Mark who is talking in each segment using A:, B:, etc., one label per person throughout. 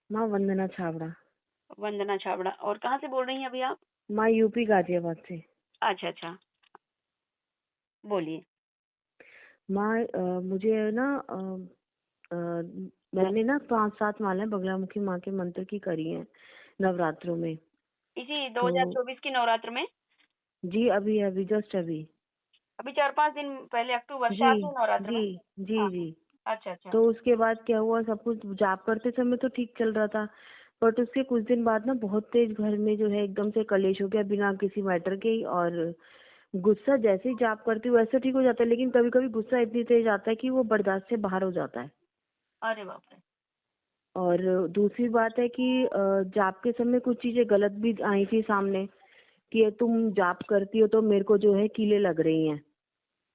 A: माँ वंदना छाबड़ा।
B: वंदना छाबड़ा। और कहाँ से बोल रही हैं अभी आप?
A: माँ यूपी गाजियाबाद से।
B: अच्छा अच्छा, बोलिए।
A: माँ मुझे ना मैंने ना 5-7 मालाएं बगलामुखी माँ के मंत्र की करी हैं नवरात्रों में।
B: इसी
A: तो
B: 2024 की नवरात्र में?
A: जी अभी अभी जस्ट अभी।
B: अभी 4-5 दिन पहले, अक्टूबर
A: जी
B: शारदीय नवरात्र
A: जी
B: में?
A: जी
B: हाँ।
A: जी।
B: अच्छा अच्छा।
A: तो उसके बाद क्या हुआ, सब कुछ जाप करते समय तो ठीक चल रहा था, बट उसके कुछ दिन बाद ना बहुत तेज घर में जो है एकदम से कलेश हो गया बिना किसी मैटर के ही। और गुस्सा जैसे ही जाप करती हूँ वैसे ठीक हो जाता है, लेकिन कभी कभी गुस्सा इतनी तेज आता है कि वो बर्दाश्त से बाहर हो जाता है।
B: अरे बाप रे।
A: और दूसरी बात है कि जाप के समय कुछ चीजें गलत भी आई थी सामने, कि ये तुम जाप करती हो तो मेरे को जो है कीले लग रही हैं,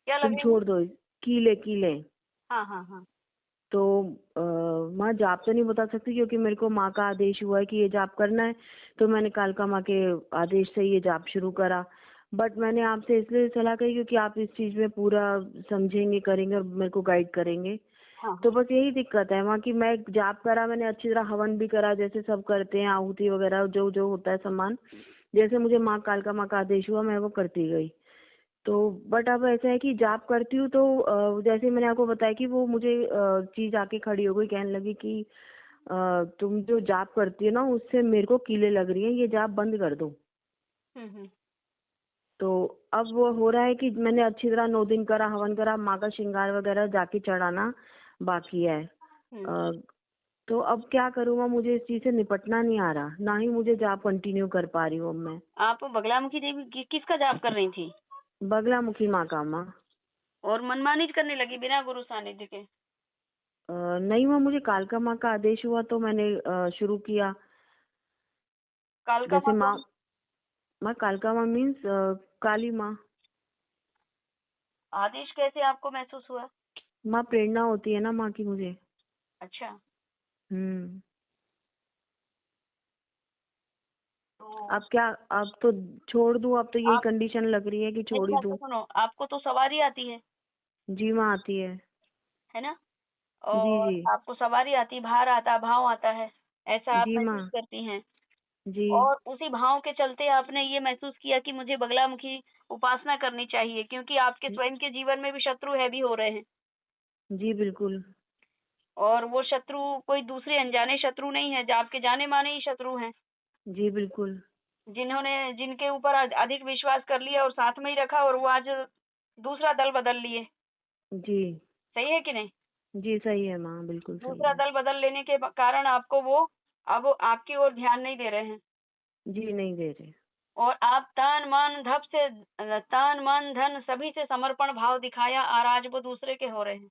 B: क्या लग
A: तुम
B: रही है?
A: छोड़ दो। कीले कीले।
B: हाँ हाँ हाँ।
A: तो माँ जाप तो नहीं बता सकती क्योंकि मेरे को माँ का आदेश हुआ है कि ये जाप करना है, तो मैंने कालका माँ के आदेश से ये जाप शुरू करा। बट मैंने आपसे इसलिए सलाह कही क्योंकि आप इस चीज में पूरा समझेंगे, करेंगे और मेरे को गाइड करेंगे।
B: हाँ
A: तो
B: हाँ।
A: बस यही दिक्कत है वहाँ की, मैं जाप करा, मैंने अच्छी तरह हवन भी करा जैसे सब करते हैं, आहुति वगैरह जो जो होता है सामान, जैसे मुझे माँ कालका माँ का आदेश हुआ मैं वो करती गई। तो बट अब ऐसा है कि जाप करती हूँ तो जैसे मैंने आपको बताया कि वो मुझे चीज आके खड़ी हो गई, कहने लगी कि तुम जो जाप करती हो ना उससे मेरे को कीले लग रही है, ये जाप बंद कर दो।
B: हम्म।
A: तो अब वो हो रहा है कि मैंने अच्छी तरह 9 दिन करा, हवन करा, माँ का श्रृंगार वगैरह जाके चढ़ाना बाकी है।
B: हम्म।
A: अ, तो अब क्या करूँगा, मुझे इस चीज से निपटना नहीं आ रहा, ना ही मुझे जाप कंटिन्यू कर पा रही हूँ अब मैं।
B: आप बगलामुखी देवी किसका जाप कर रही थी?
A: बगलामुखी माँ का माँ।
B: और मनमानी करने लगी बिना गुरु सानिध्य के?
A: नहीं माँ, मुझे कालका माँ का आदेश हुआ तो मैंने शुरू किया।
B: कालका
A: जैसे
B: माँ
A: माँ,
B: कौन?
A: माँ कालका माँ मीन्स काली माँ।
B: आदेश कैसे आपको महसूस हुआ?
A: माँ प्रेरणा होती है ना माँ की मुझे।
B: अच्छा।
A: हम्म।
B: तो
A: अब क्या, अब तो छोड़ दूँ, अब तो यही
B: आप,
A: कंडीशन लग रही है कि
B: मेरी
A: छोड़ ही
B: बात तो
A: दूँ।
B: सुनो, आपको तो सवारी आती
A: जी माँ आती है।
B: है ना?
A: जी
B: और
A: जी।
B: आपको सवारी आती, भार आता, भाव आता है, ऐसा आप
A: जी माँ।
B: महसूस करती हैं।
A: जी
B: और उसी भाव के चलते आपने ये महसूस किया कि मुझे बगलामुखी उपासना करनी चाहिए, क्योंकि आपके स्वयं के जीवन में भी शत्रु है भी हो रहे हैं।
A: जी बिल्कुल।
B: और वो शत्रु कोई दूसरे अनजाने शत्रु नहीं है, जो आपके जाने माने ही शत्रु हैं,
A: जी बिल्कुल।
B: जिन्होंने जिनके ऊपर अधिक विश्वास कर लिया और साथ में ही रखा, और वो आज दूसरा दल बदल लिए।
A: जी।
B: सही है कि नहीं?
A: जी सही है माँ, बिल्कुल सही
B: दूसरा
A: है।
B: दल बदल लेने के कारण आपको वो अब आपकी ओर ध्यान नहीं दे रहे हैं।
A: जी नहीं दे रहे।
B: और आप तान मन धन सभी से समर्पण भाव दिखाया, और आज वो दूसरे के हो रहे हैं।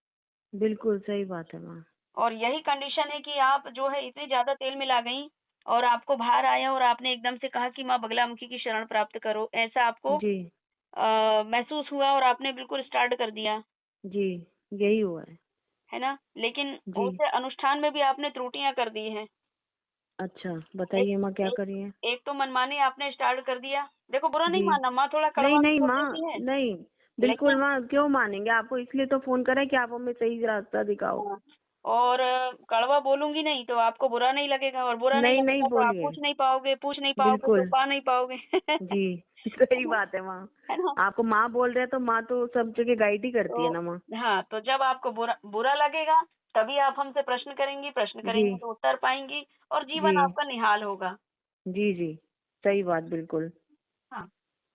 A: बिल्कुल सही बात है माँ।
B: और यही कंडीशन है कि आप जो है इतनी ज्यादा तेल मिला गई, और आपको बाहर आया और आपने एकदम से कहा कि माँ बगलामुखी की शरण प्राप्त करो, ऐसा आपको
A: जी
B: महसूस हुआ, और आपने बिल्कुल स्टार्ट कर दिया,
A: जी यही हुआ है।
B: है ना? लेकिन
A: जी।
B: उसे अनुष्ठान में भी आपने त्रुटियां कर दी हैं।
A: अच्छा
B: एक
A: बताइए माँ क्या
B: एक
A: करिए।
B: एक तो मनमानी आपने स्टार्ट कर दिया। देखो, बुरा नहीं
A: जी।
B: मानना, माँ थोड़ा
A: नहीं
B: कड़वा भी
A: नहीं
B: बोल
A: माँ,
B: देती है,
A: नहीं, बिल्कुल
B: लेकिन
A: माँ, क्यों मानेंगे, आपको इसलिए तो फोन करा है कि आप हमें सही रास्ता दिखाओ।
B: हाँ, और कड़वा बोलूंगी नहीं तो आपको बुरा नहीं लगेगा, और बुरा नहीं
A: नहीं नहीं
B: लगेगा तो आप
A: बोलिए।
B: पूछ नहीं पाओगे तो
A: बिल्कुल।
B: पा नहीं पाओगे।
A: जी
B: है
A: सही
B: ना?
A: बात है माँ।
B: है ना?
A: आपको माँ बोल रहे हैं तो माँ तो सब जगह गाइड ही करती है
B: तो
A: ना माँ।
B: हाँ, तो जब आपको बुरा बुरा लगेगा, तभी आप हमसे प्रश्न
A: जी
B: करेंगे तो उत्तर पाएंगी, और
A: जी
B: जीवन आपका निहाल होगा।
A: जी जी सही बात बिल्कुल।
B: हाँ।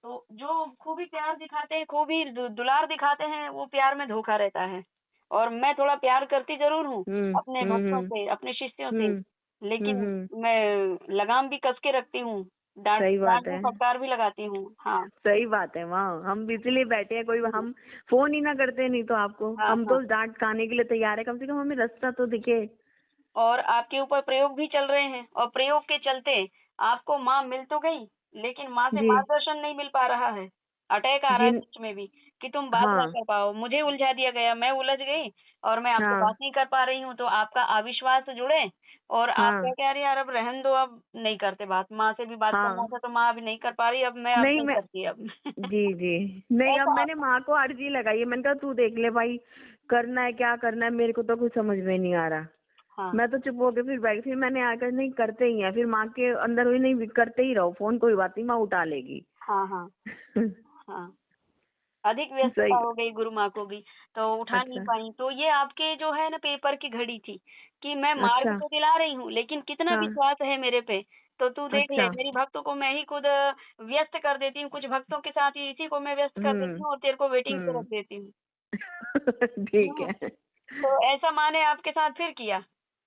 B: तो जो खूबी प्यार दिखाते हैं, खूबी दुलार दिखाते हैं, वो प्यार में धोखा रहता है। और मैं थोड़ा प्यार करती जरूर हूँ अपने भक्तों
A: हम्म।
B: से, अपने शिष्यों से,
A: हम्म
B: लेकिन
A: हम्म।
B: मैं लगाम भी कस के रखती हूँ, डांट
A: सही
B: डांट
A: बात
B: भी
A: है।
B: फटकार भी लगाती हूँ। हाँ
A: सही बात है माँ, हम इसलिए बैठे हैं, कोई हम फोन ही ना करते, नहीं तो आपको
B: हाँ
A: हम
B: हाँ।
A: तो डांट खाने के लिए तैयार है, कम से कम हमें रास्ता तो दिखे।
B: और आपके ऊपर प्रयोग भी चल रहे हैं, और प्रयोग के चलते आपको माँ मिल तो गई, लेकिन माँ से
A: जी
B: मार्गदर्शन नहीं मिल पा रहा है। अटैक आ रहा है
A: जिन
B: बीच में भी, कि तुम बात ना
A: हाँ
B: कर पाओ, मुझे उलझा दिया गया, मैं उलझ गई, और मैं आपसे
A: हाँ
B: बात नहीं कर पा रही हूँ, तो आपका अविश्वास जुड़े, और आप
A: हाँ
B: क्या कह रही यार अब रहन दो, अब नहीं करते बात, माँ से भी बात करना
A: हाँ।
B: था तो माँ अभी नहीं कर पा रही, अब मैं अब
A: नहीं
B: नहीं
A: मैं,
B: करती अब।
A: जी जी, नहीं अब
B: ऐसा
A: मैंने
B: आपका,
A: माँ को अर्जी लगाई है, मैंने कहा तू देख ले भाई, करना है क्या करना है, मेरे को तो कुछ समझ में नहीं आ रहा।
B: हाँ
A: मैं तो चुप हो गई, फिर बैठ, फिर मैंने आकर नहीं करते ही है, फिर माँ के अंदर हुई नहीं, करते ही रहो फोन, कोई बात नहीं, माँ उठा लेगी।
B: हाँ हाँ हाँ। अधिक व्यस्तता
A: सही।
B: हो गई गुरु माँ को भी, तो उठा नहीं
A: अच्छा
B: पाई। तो ये आपके जो है ना पेपर की घड़ी थी कि मैं मार्ग
A: अच्छा।
B: तो दिला रही हूँ, लेकिन कितना
A: हाँ।
B: विश्वास है मेरे पे। तो तू देख ले,
A: अच्छा।
B: मेरी भक्तों को मैं ही खुद व्यस्त कर देती हूँ, कुछ भक्तों के साथ ही इसी को मैं व्यस्त कर देती
A: हम्म।
B: हूँ और तेरे को वेटिंग पे रख
A: हम्म।
B: देती हूँ।
A: ठीक
B: हम्म,
A: है।
B: तो ऐसा माँ ने आपके साथ फिर किया।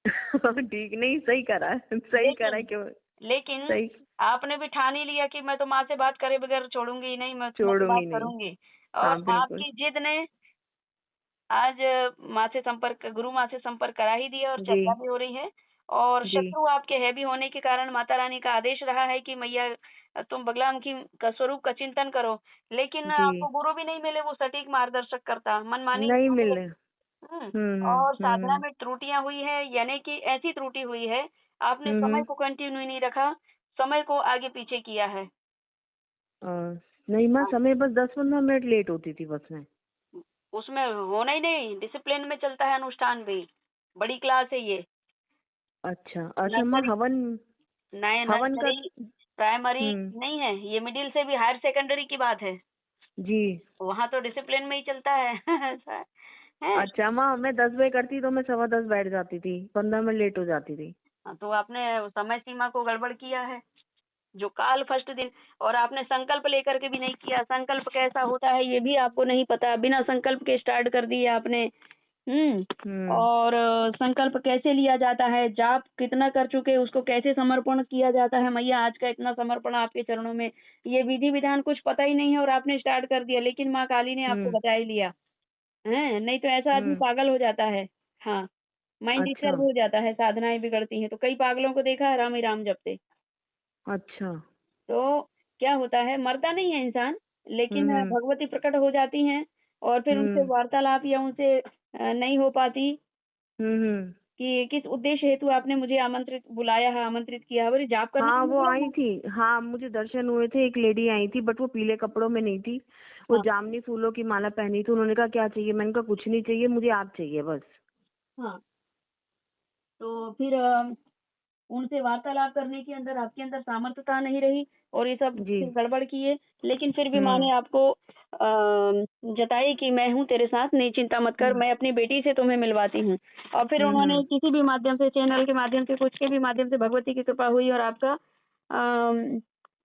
A: ठीक, नहीं सही करा है, सही करा है,
B: लेकिन
A: क्यों।
B: लेकिन
A: सही।
B: आपने भी ठान ही लिया कि मैं तो माँ से बात करे बगैर छोड़ूंगी ही नहीं, मैं तो बात
A: छोड़ूंगी नहीं।
B: करूंगी।
A: हाँ
B: और
A: बिल्कुल।
B: आपकी जिद ने आज माँ से संपर्क, गुरु माँ से संपर्क करा ही दिया और
A: जी।
B: चर्चा भी हो रही है। और
A: जी।
B: शत्रु आपके है भी होने के कारण माता रानी का आदेश रहा है कि मैया तुम बगलामुखी का स्वरूप का चिंतन करो। लेकिन
A: जी।
B: आपको गुरु भी नहीं मिले वो सटीक मार्गदर्शक करता, मनमानी
A: नहीं
B: होने
A: मिल रहे।
B: लगी। हम्म। और
A: हम्म।
B: साधना में त्रुटियां हुई है, यानी कि ऐसी त्रुटि हुई है, आपने समय
A: हम्म।
B: को कंटिन्यू नहीं रखा, समय को आगे पीछे किया है।
A: नहीं माँ,
B: हाँ,
A: समय बस 10-15 मिनट लेट होती थी बस में।
B: उसमें होना ही नहीं, डिसिप्लिन में चलता है अनुष्ठान भी। बड़ी क्लास है ये।
A: अच्छा अच्छा माँ,
B: नर्सरी,
A: हवन।
B: नए
A: हवन का।
B: नर्सरी, प्राइमरी
A: हम्म।
B: नहीं है ये, मिडिल से भी हायर सेकेंडरी की बात है।
A: जी।
B: वहाँ तो डिसिप्लिन में ही चलता है। ऐसा है।
A: अच्छा माँ, मैं 10 बजे करती तो मैं 10:15 बैठ जाती थी, 15 मिनट लेट हो जाती थी।
B: हाँ, तो आपने समय सीमा को गड़बड़ किया है। जो काल फर्स्ट दिन, और आपने संकल्प लेकर के भी नहीं किया। संकल्प कैसा होता है ये भी आपको नहीं पता, बिना संकल्प के स्टार्ट कर दिया आपने।
A: हम्म।
B: और संकल्प कैसे लिया जाता है, जाप कितना कर चुके उसको कैसे समर्पण किया जाता है, मैया आज का इतना समर्पण आपके चरणों में, ये विधि विधान कुछ पता ही नहीं है और आपने स्टार्ट कर दिया। लेकिन माँ काली ने आपको
A: हम्म।
B: बचा ही लिया है, नहीं तो ऐसा आदमी
A: हम्म।
B: पागल हो जाता है। हाँ, माइंड
A: अच्छा।
B: डिस्टर्ब हो जाता है, साधनाएं बिगड़ती हैं। तो कई पागलों को देखा है राम ही राम जपते।
A: अच्छा।
B: तो क्या होता है, मरता नहीं है इंसान, लेकिन
A: हम्म।
B: भगवती प्रकट हो जाती हैं और फिर उनसे
A: हम्म।
B: वार्तालाप या उनसे नहीं हो पाती
A: हम्म।
B: कि किस उद्देश्य हेतु आपने मुझे आमंत्रित बुलाया है, आमंत्रित किया है। बोले जाप करने
A: हाँ
B: को
A: वो
B: बुलाया
A: आई
B: है।
A: थी। हाँ मुझे दर्शन हुए थे, एक लेडी आई थी, बट वो पीले कपड़ों में नहीं थी। वो
B: हाँ
A: जामनी फूलों की माला पहनी थी। उन्होंने कहा क्या चाहिए, मैंने कहा कुछ नहीं चाहिए, मुझे आप चाहिए बस।
B: हाँ। तो फिर उनसे वार्तालाप करने के अंदर आपके अंदर सामर्थ्यता नहीं रही और ये सब
A: जी।
B: फिर गड़बड़ किए। लेकिन फिर भी माँ
A: हम्म।
B: ने आपको जताई कि मैं हूँ तेरे साथ, नहीं चिंता मत कर,
A: हम्म।
B: मैं अपनी बेटी से तुम्हें मिलवाती हूँ। और फिर उन्होंने
A: हम्म।
B: किसी भी माध्यम से, चैनल के माध्यम से, कुछ के भी माध्यम से भगवती की कृपा हुई और आपका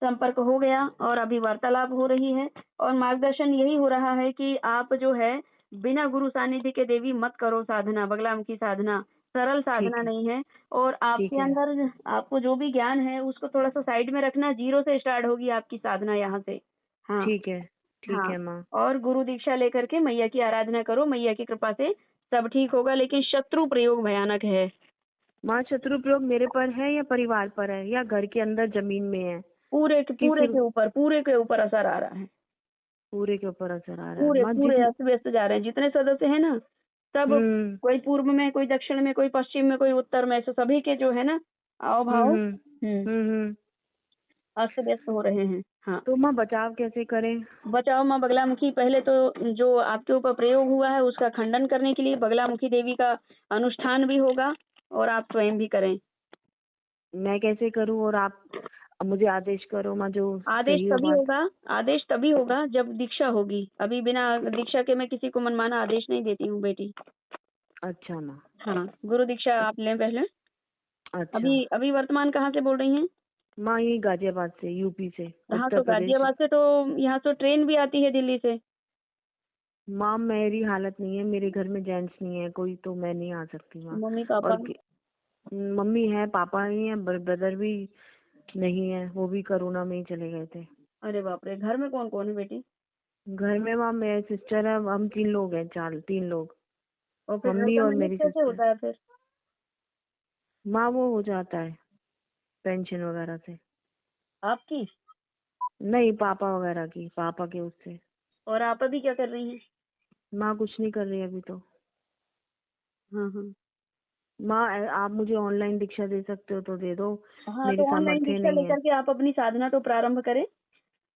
B: संपर्क हो गया और अभी वार्तालाप हो रही है। और मार्गदर्शन यही हो रहा है कि आप जो है बिना गुरु सानिध्य के देवी मत करो साधना, बगलामुखी साधना सरल
A: ठीक
B: साधना
A: है।
B: नहीं है। और
A: ठीक
B: आपके
A: है।
B: अंदर आपको जो भी ज्ञान है उसको थोड़ा सा साइड में रखना, जीरो से स्टार्ट होगी आपकी साधना यहाँ से। हाँ
A: ठीक है। ठीक
B: हाँ।
A: है माँ।
B: और गुरु दीक्षा लेकर के मैया की आराधना करो, मैया की कृपा से सब ठीक होगा। लेकिन शत्रु प्रयोग भयानक है।
A: माँ शत्रु प्रयोग मेरे पर है या परिवार पर है या घर के अंदर जमीन में है? कि सिर्फ
B: पूरे के ऊपर असर आ रहा है।
A: पूरे के ऊपर असर आ रहा है
B: पूरे
A: माँ,
B: पूरे
A: जिस।
B: अस्त व्यस्त जा रहे हैं जितने सदस्य हैं ना, सब।
A: हम्म।
B: कोई पूर्व में, कोई दक्षिण में, कोई पश्चिम में, कोई उत्तर में, ऐसे सभी के जो है ना आओ
A: हम्म।
B: भाव
A: हम्म। हम्म।
B: अस्त व्यस्त हो रहे हैं। हाँ।
A: तो माँ बचाव कैसे करें?
B: बचाओ माँ बगलामुखी, पहले तो जो आपके ऊपर प्रयोग हुआ है उसका खंडन करने के लिए बगलामुखी देवी का अनुष्ठान भी होगा और आप स्वयं भी करें।
A: मैं कैसे करूँ, और आप मुझे आदेश करो माँ, जो
B: आदेश
A: सही हो
B: तभी
A: बात।
B: होगा, आदेश तभी होगा जब दीक्षा होगी। अभी बिना दीक्षा के मैं किसी को मनमाना आदेश नहीं देती हूँ बेटी।
A: अच्छा माँ।
B: हाँ, गुरु दीक्षा आप लें पहले।
A: अच्छा
B: अभी अभी वर्तमान कहाँ से बोल रही हैं?
A: माँ, यही गाजियाबाद से, यूपी से,
B: हाँ,
A: उत्तर
B: तो
A: प्रदेश।
B: गाजियाबाद से तो यहाँ तो ट्रेन भी आती है दिल्ली से।
A: माँ मेरी हालत नहीं है, मेरे घर में जेंट्स नहीं है कोई, तो मैं नहीं आ सकती माँ।
B: Mummy papa?
A: और मम्मी है, पापा नहीं है, ब्रदर भी नहीं है, वो भी कोरोना में ही चले गए थे।
B: अरे बाप रे, घर में कौन कौन है बेटी?
A: घर में माँ मेरे सिस्टर है, हम 3 लोग हैं, 3 लोग।
B: और फिर घर
A: मम्मी
B: का
A: और
B: मैनेज
A: मेरी
B: कैसे
A: सिस्टर।
B: होता है फिर?
A: माँ वो हो जाता है पेंशन वगैरह से।
B: आपकी?
A: नहीं, पापा वगैरह की, पापा के उससे।
B: और आप अभी क्या कर रही हैं?
A: माँ कुछ नहीं कर रही अभी तो।
B: हाँ हाँ।
A: माँ आप मुझे ऑनलाइन दीक्षा दे सकते हो तो दे दो,
B: हाँ,
A: मेरी
B: तो ऑनलाइन
A: सामर्थ्य
B: दीक्षा
A: नहीं है।
B: लेकर के आप अपनी साधना तो प्रारंभ करें।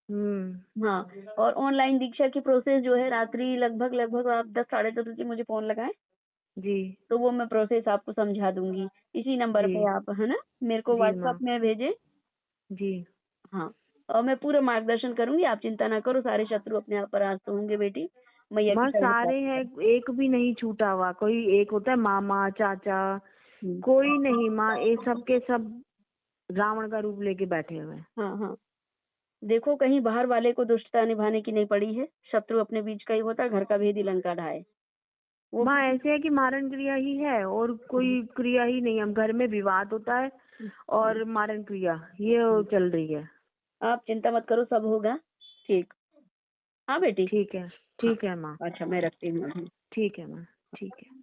A: हम्म।
B: हाँ। और ऑनलाइन दीक्षा की प्रोसेस जो है, रात्रि लगभग लगभग आप 10 साढ़े 10 बजे मुझे फोन लगाएं।
A: जी
B: तो वो मैं प्रोसेस आपको समझा दूंगी। इसी नंबर
A: जी
B: पे आप, है ना, मेरे को
A: जी माँ
B: व्हाट्सएप में भेजें।
A: जी
B: हाँ, और मैं पूरा मार्गदर्शन करूंगी, आप चिंता ना करो, सारे शत्रु अपने आप परास्त होंगे बेटी, मैया की
A: माँ
B: शरण
A: सारे
B: प्राप्त
A: हैं,
B: करो।
A: एक भी नहीं छूटा हुआ। कोई एक होता है मामा चाचा,
B: हम्म,
A: कोई नहीं माँ, ये सब के सब रावण का रूप लेके बैठे हुए हैं।
B: हाँ हाँ, देखो कहीं बाहर वाले को दुष्टता निभाने की नहीं पड़ी है, शत्रु अपने बीच का ही होता है, घर का भेदी लंका ढाए। वो
A: माँ
B: किसी
A: ऐसे है कि मारण क्रिया ही है और कोई क्रिया ही नहीं। हम घर में विवाद होता है और मारण क्रिया ये चल रही है।
B: आप चिंता मत करो, सब होगा ठीक। हाँ बेटी। हाँ,
A: ठीक है माँ,
B: अच्छा मैं रखती हूँ अभी।
A: ठीक है माँ, ठीक है।